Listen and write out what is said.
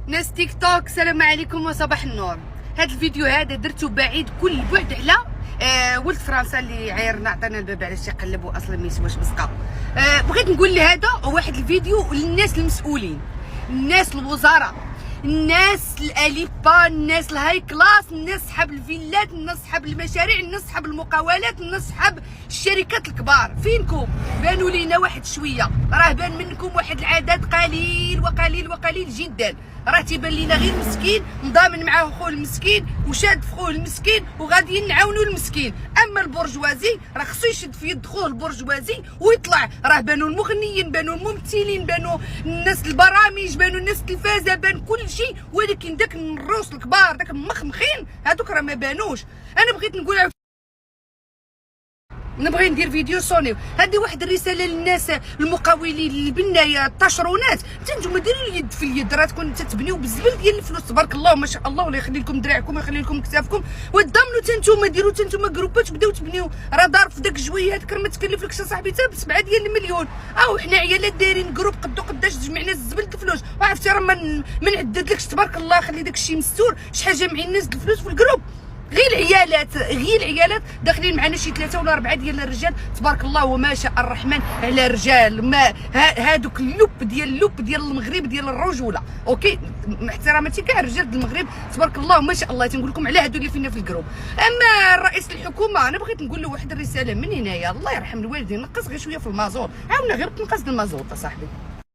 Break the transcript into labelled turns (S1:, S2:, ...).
S1: ناس تيك توك، السلام عليكم وصباح النور. هذا الفيديو هذا درته بعيد كل البعد على ولد فرنسا اللي عايرنا عطانا الباب علاش يقلب واصلا ما يسواش بسقه. بغيت نقول لهذا واحد الفيديو للناس المسؤولين، الناس الوزراء، الناس الاليبا، الناس الهاي كلاس، الناس صحاب الفيلات، الناس صحاب المشاريع، الناس صحاب المقاولات، الناس صحاب الشركات الكبار. فينكم؟ بانوا لينا واحد شويه، راه بان منكم واحد العدد قليل وقليل وقليل جدا. راه تيبان لينا غير مسكين مضامن معاه خوه المسكين وشاد في خوه المسكين وغاديين نعاونوا المسكين. اما البرجوازي راه خصو يشد في يد خوه البرجوازي ويطلع. راه بانوا المغنيين، بانوا الممثلين، بانوا الناس البرامج، بانوا الناس التلفازه، بان كل شيء، ولكن داك الروس الكبار داك المخمخين هذوك راه ما بانوش. انا بغيت نقول نبغي ندير فيديو صوني. هذه واحد الرساله للناس المقاولين، البنايه، الطشرونات. نتوما ديروا اليد في اليد، راه تكون تتبنيو بالزبل ديال الفلوس تبارك الله ما شاء الله، ولا يخلي لكم دراعكم ويخلي لكم كتافكم وتضمنوا. نتوما ديروا جروبات وبداو تبنيو. راه دار في داك الجوي هذاك راه ما تكلفلكش صاحبي حتى ب7 ديال المليون. حنا عيالات دايرين جروب قداش جمعنا الزبل الفلوس. وعرفتي راه ما نعددلكش تبارك الله، خلي داك الشيء مستور. شحال جامعين الناس الفلوس في الجروب. غير العيالات داخلين معنا شي 3 ولا 4 ديال الرجال تبارك الله وما شاء الرحمن على رجال. ما هادوك اللب ديال المغرب ديال الرجوله. اوكي، مع احتراماتي كاع الرجال ديال المغرب تبارك الله ما شاء الله. تنقول لكم على هادو اللي فينا في الجروب. اما الرئيس الحكومه انا بغيت نقول له واحد الرساله من هنايا، الله يرحم الوالدين، نقص غير شويه في المازوت. عاونا غير تنقص المازوت اصاحبي.